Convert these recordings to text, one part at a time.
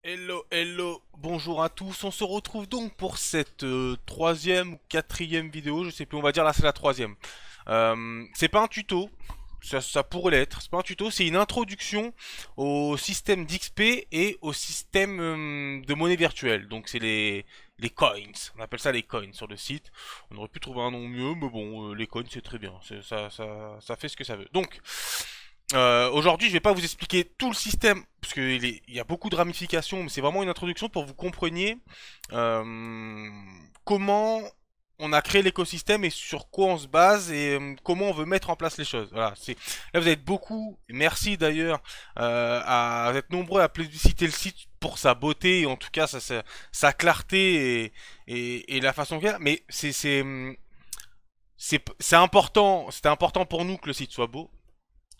Hello, hello, bonjour à tous. On se retrouve donc pour cette troisième ou quatrième vidéo, je sais plus, on va dire là c'est la troisième. C'est pas un tuto, ça pourrait l'être, c'est pas un tuto, c'est une introduction au système d'XP et au système de monnaie virtuelle. Donc c'est les coins, on appelle ça les coins sur le site. On aurait pu trouver un nom mieux, mais bon, les coins c'est très bien, ça fait ce que ça veut. Donc, aujourd'hui, je vais pas vous expliquer tout le système, parce qu'il y a beaucoup de ramifications, mais c'est vraiment une introduction pour que vous compreniez comment on a créé l'écosystème et sur quoi on se base et comment on veut mettre en place les choses. Voilà, là vous êtes beaucoup, merci d'ailleurs à être nombreux à plébisciter le site pour sa beauté et en tout cas sa clarté et la façon qu'il a. Mais c'est important, c'était important pour nous que le site soit beau.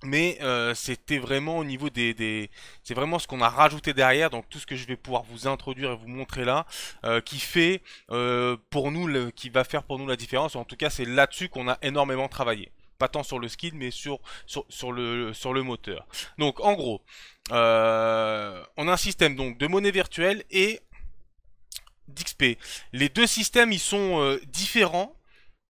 Mais c'était vraiment au niveau c'est vraiment ce qu'on a rajouté derrière, donc tout ce que je vais pouvoir vous introduire et vous montrer là, qui fait pour nous, qui va faire pour nous la différence. En tout cas, c'est là-dessus qu'on a énormément travaillé. Pas tant sur le skin, mais sur le moteur. Donc, en gros, on a un système donc de monnaie virtuelle et d'XP. Les deux systèmes, ils sont différents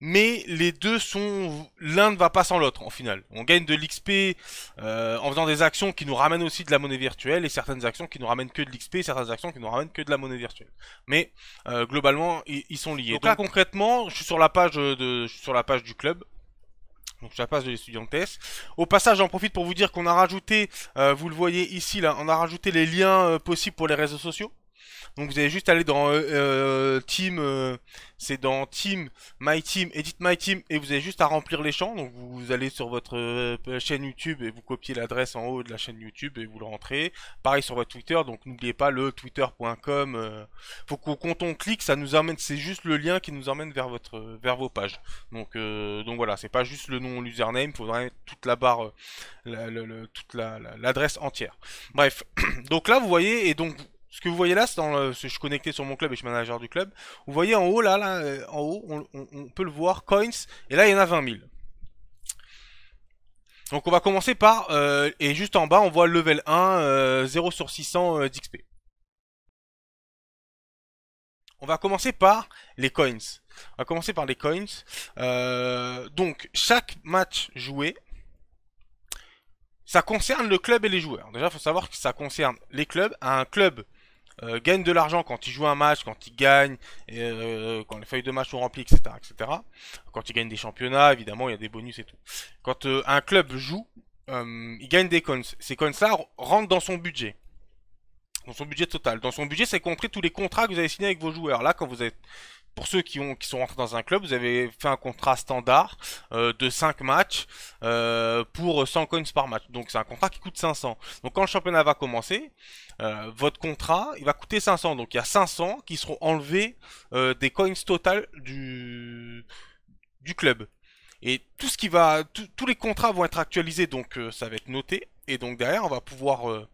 mais les deux sont, l'un ne va pas sans l'autre en final. On gagne de l'XP en faisant des actions qui nous ramènent aussi de la monnaie virtuelle et certaines actions qui nous ramènent que de l'XP et certaines actions qui nous ramènent que de la monnaie virtuelle. Mais globalement, ils sont liés. Donc là concrètement, je suis sur la page du club. Donc sur la page de l'étudiantesse. Au passage, j'en profite pour vous dire qu'on a rajouté, vous le voyez ici là, on a rajouté les liens possibles pour les réseaux sociaux. Donc vous allez juste aller dans Team, c'est dans Team, My Team, Edit My Team, et vous avez juste à remplir les champs. Donc vous allez sur votre chaîne YouTube et vous copiez l'adresse en haut de la chaîne YouTube et vous le rentrez. Pareil sur votre Twitter, donc n'oubliez pas le twitter.com. Faut qu'on quand on clique, ça nous emmène, c'est juste le lien qui nous emmène vers vos pages. Donc voilà, c'est pas juste le nom, l'username, il faudrait toute la barre, toute l'adresse entière. Bref, donc là vous voyez et donc ce que vous voyez là, c'est je suis connecté sur mon club et je suis manager du club. Vous voyez en haut, en haut, on peut le voir, coins, et là il y en a 20 000. Donc on va commencer par, et juste en bas on voit level 1, 0 sur 600 d'XP. On va commencer par les coins. On va commencer par les coins. Donc chaque match joué, ça concerne le club et les joueurs. Déjà il faut savoir que ça concerne les clubs. Un club gagne de l'argent quand il joue un match, quand il gagne, quand les feuilles de match sont remplies, etc., etc. Quand il gagne des championnats, évidemment, il y a des bonus et tout. Quand un club joue, il gagne des coins. Ces coins-là rentrent dans son budget. Dans son budget total. Dans son budget, c'est compris tous les contrats que vous avez signés avec vos joueurs. Là, quand vous êtes pour ceux qui sont rentrés dans un club, vous avez fait un contrat standard de 5 matchs pour 100 coins par match. Donc c'est un contrat qui coûte 500. Donc quand le championnat va commencer, votre contrat il va coûter 500. Donc il y a 500 qui seront enlevés des coins total du club. Et tout ce qui va, tous les contrats vont être actualisés, donc ça va être noté. Et donc derrière, on va pouvoir,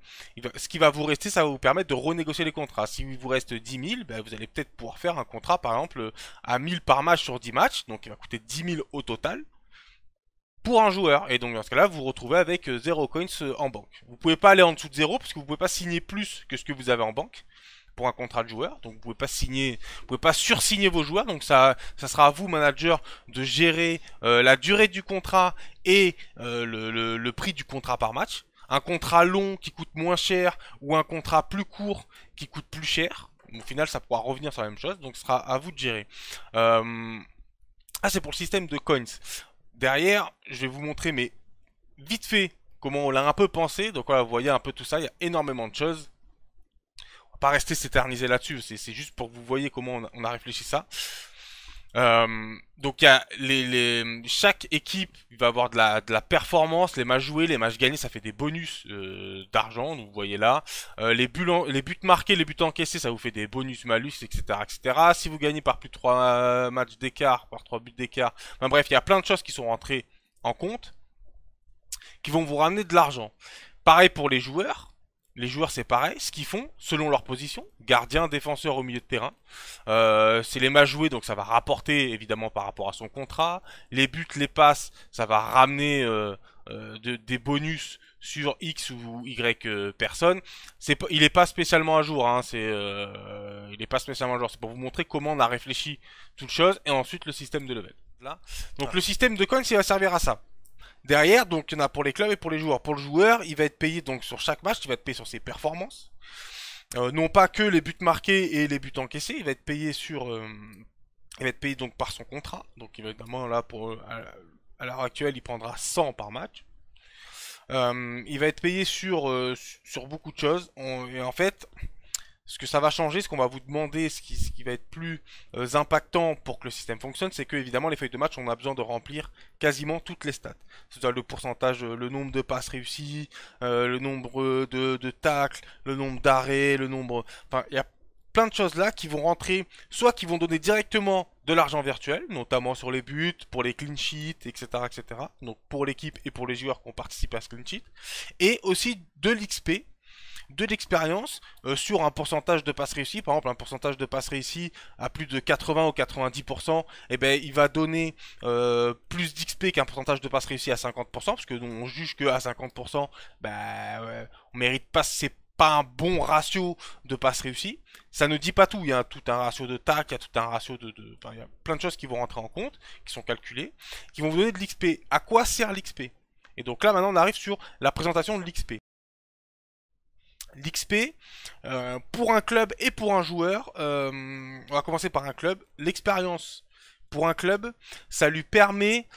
ce qui va vous rester, ça va vous permettre de renégocier les contrats. Si il vous reste 10 000, ben, vous allez peut-être pouvoir faire un contrat, par exemple, à 1000 par match sur 10 matchs, donc il va coûter 10 000 au total pour un joueur. Et donc dans ce cas-là, vous vous retrouvez avec 0 coins en banque. Vous pouvez pas aller en dessous de 0 parce que vous pouvez pas signer plus que ce que vous avez en banque pour un contrat de joueur, donc vous pouvez pas signer, vous pouvez pas sursigner vos joueurs, donc ça sera à vous manager de gérer la durée du contrat et le prix du contrat par match. Un contrat long qui coûte moins cher ou un contrat plus court qui coûte plus cher. Au final, ça pourra revenir sur la même chose, donc ce sera à vous de gérer. C'est pour le système de coins. Derrière, je vais vous montrer, mais vite fait, comment on l'a un peu pensé. Donc voilà, vous voyez un peu tout ça, il y a énormément de choses pas rester s'éterniser là-dessus, c'est juste pour que vous voyez comment on a réfléchi ça. Donc il y a chaque équipe va avoir de la performance, les matchs joués, les matchs gagnés, ça fait des bonus d'argent, donc vous voyez là. Les buts marqués, les buts encaissés, ça vous fait des bonus malus, etc., etc. Si vous gagnez par plus de 3 matchs d'écart, par 3 buts d'écart, enfin, bref, il y a plein de choses qui sont rentrées en compte, qui vont vous ramener de l'argent. Pareil pour les joueurs. Les joueurs, c'est pareil. Ce qu'ils font, selon leur position, gardien, défenseur au milieu de terrain, c'est les matchs joués, donc ça va rapporter évidemment par rapport à son contrat. Les buts, les passes, ça va ramener des bonus sur X ou Y personnes. Il est pas spécialement à jour, hein, il est pas spécialement à jour. C'est pour vous montrer comment on a réfléchi toute chose et ensuite le système de level. Là. Donc le système de coins, il va servir à ça. Derrière, donc il y en a pour les clubs et pour les joueurs. Pour le joueur, il va être payé donc sur chaque match, il va être payé sur ses performances. Non pas que les buts marqués et les buts encaissés, il va être payé il va être payé donc par son contrat. Donc il va évidemment là à l'heure actuelle, il prendra 100 par match. Il va être payé sur beaucoup de choses. Et en fait, ce que ça va changer, ce qu'on va vous demander, ce qui va être plus impactant pour que le système fonctionne, c'est que évidemment les feuilles de match, on a besoin de remplir quasiment toutes les stats. C'est-à-dire le pourcentage, le nombre de passes réussies, le nombre de tacles, le nombre d'arrêts, le nombre... Enfin, il y a plein de choses là qui vont rentrer, soit qui vont donner directement de l'argent virtuel, notamment sur les buts, pour les clean sheets, etc., etc. Donc pour l'équipe et pour les joueurs qui ont participé à ce clean sheet. Et aussi de l'XP, de l'expérience sur un pourcentage de passes réussies. Par exemple, un pourcentage de passes réussies à plus de 80 ou 90%, et ben il va donner plus d'XP qu'un pourcentage de passes réussies à 50%, parce que on juge que à 50%, ben ouais, on mérite pas, c'est pas un bon ratio de passes réussies. Ça ne dit pas tout, il y a tout un ratio de tac, il y a tout un ratio enfin, il y a plein de choses qui vont rentrer en compte, qui sont calculées, qui vont vous donner de l'XP. À quoi sert l'XP? Et donc là maintenant on arrive sur la présentation de l'XP. L'XP, pour un club et pour un joueur, on va commencer par un club. L'expérience pour un club, ça lui permet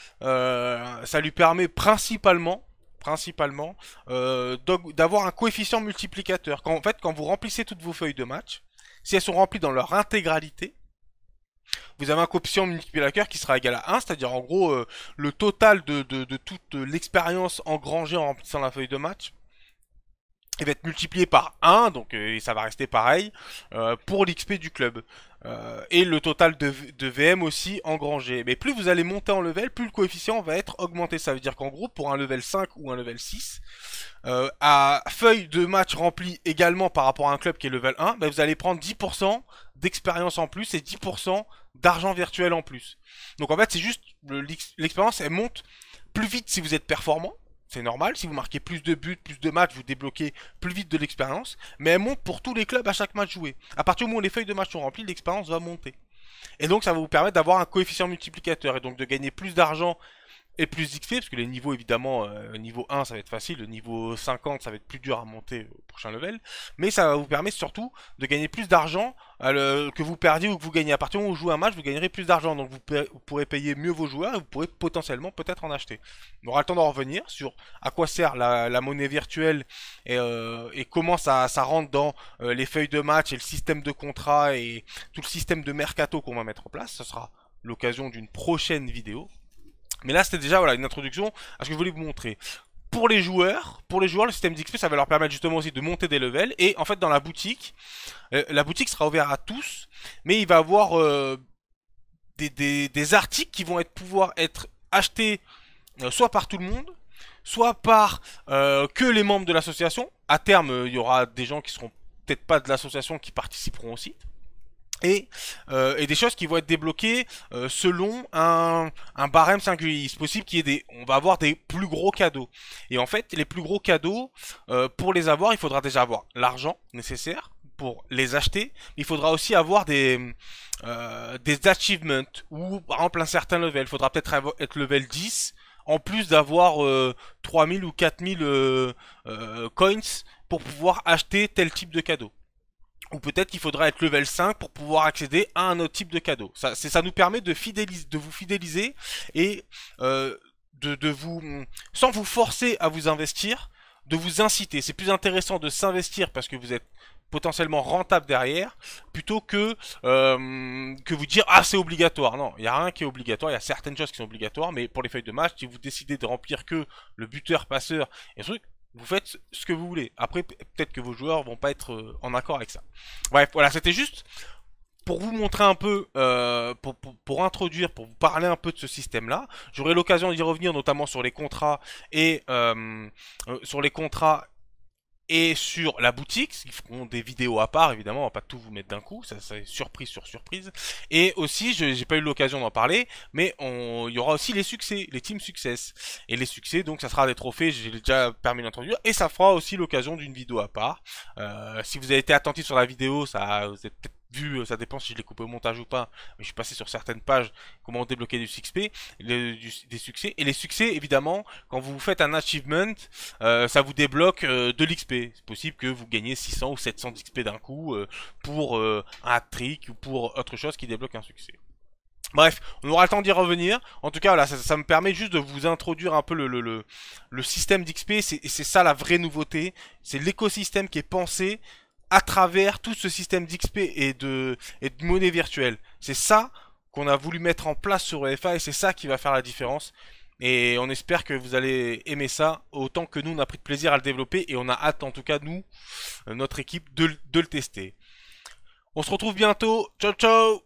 principalement d'avoir un coefficient multiplicateur. En fait, quand vous remplissez toutes vos feuilles de match, si elles sont remplies dans leur intégralité, vous avez un coefficient multiplicateur qui sera égal à 1, c'est-à-dire en gros le total de toute l'expérience engrangée en remplissant la feuille de match. Il va être multiplié par 1, donc ça va rester pareil, pour l'XP du club. Et le total de VM aussi engrangé. Mais plus vous allez monter en level, plus le coefficient va être augmenté. Ça veut dire qu'en gros, pour un level 5 ou un level 6, à feuille de match remplie également par rapport à un club qui est level 1, bah, vous allez prendre 10% d'expérience en plus et 10% d'argent virtuel en plus. Donc en fait, c'est juste, l'expérience, elle monte plus vite si vous êtes performant. C'est normal, si vous marquez plus de buts, plus de matchs, vous débloquez plus vite de l'expérience. Mais elle monte pour tous les clubs à chaque match joué. À partir du moment où les feuilles de match sont remplies, l'expérience va monter. Et donc ça va vous permettre d'avoir un coefficient multiplicateur et donc de gagner plus d'argent et plus d'XP, parce que les niveaux évidemment, niveau 1 ça va être facile, le niveau 50 ça va être plus dur à monter au prochain level, mais ça va vous permettre surtout de gagner plus d'argent que vous perdiez ou que vous gagnez. À partir du moment où vous jouez un match, vous gagnerez plus d'argent, donc vous pourrez payer mieux vos joueurs et vous pourrez potentiellement peut-être en acheter. On aura le temps d'en revenir sur à quoi sert la monnaie virtuelle et comment ça rentre dans les feuilles de match et le système de contrat et tout le système de mercato qu'on va mettre en place. Ce sera l'occasion d'une prochaine vidéo. Mais là, c'était déjà voilà, une introduction à ce que je voulais vous montrer. Pour les joueurs, le système d'XP, ça va leur permettre justement aussi de monter des levels. Et en fait, dans la boutique sera ouverte à tous, mais il va y avoir des articles qui vont pouvoir être achetés soit par tout le monde, soit par que les membres de l'association. À terme, il y aura des gens qui seront peut-être pas de l'association qui participeront aussi. Et des choses qui vont être débloquées selon un barème singulier. C'est possible qu'il y ait on va avoir des plus gros cadeaux. Et en fait, les plus gros cadeaux, pour les avoir, il faudra déjà avoir l'argent nécessaire pour les acheter. Il faudra aussi avoir des achievements ou par exemple un certain level. Il faudra peut-être être level 10 en plus d'avoir 3000 ou 4000 coins pour pouvoir acheter tel type de cadeau. Ou peut-être qu'il faudra être level 5 pour pouvoir accéder à un autre type de cadeau. Ça nous permet de vous fidéliser et sans vous forcer à vous investir, de vous inciter. C'est plus intéressant de s'investir parce que vous êtes potentiellement rentable derrière, plutôt que vous dire ah c'est obligatoire. Non, il n'y a rien qui est obligatoire, il y a certaines choses qui sont obligatoires, mais pour les feuilles de match, si vous décidez de remplir que le buteur, passeur et truc, vous faites ce que vous voulez. Après, peut-être que vos joueurs vont pas être en accord avec ça. Bref, voilà, c'était juste pour vous montrer un peu, pour introduire, pour vous parler un peu de ce système-là. J'aurai l'occasion d'y revenir, notamment sur les contrats et et sur la boutique, ils feront des vidéos à part, évidemment, on va pas tout vous mettre d'un coup, ça c'est surprise sur surprise. Et aussi, j'ai pas eu l'occasion d'en parler, mais il y aura aussi les succès, les team success. Et les succès, donc ça sera des trophées, j'ai déjà permis d'introduire, et ça fera aussi l'occasion d'une vidéo à part. Si vous avez été attentif sur la vidéo, ça, vous avez peut-être vu, ça dépend si je l'ai coupé au montage ou pas, mais je suis passé sur certaines pages, comment débloquer du 6P, des succès. Et les succès, évidemment, quand vous faites un achievement, ça vous débloque de l'XP. C'est possible que vous gagnez 600 ou 700 d'XP d'un coup pour un hat-trick ou pour autre chose qui débloque un succès. Bref, on aura le temps d'y revenir. En tout cas, voilà, ça me permet juste de vous introduire un peu le système d'XP. Et c'est ça la vraie nouveauté. C'est l'écosystème qui est pensé à travers tout ce système d'XP et de monnaie virtuelle. C'est ça qu'on a voulu mettre en place sur EFA et c'est ça qui va faire la différence. Et on espère que vous allez aimer ça autant que nous on a pris de plaisir à le développer et on a hâte en tout cas nous, notre équipe, de le tester. On se retrouve bientôt. Ciao ciao.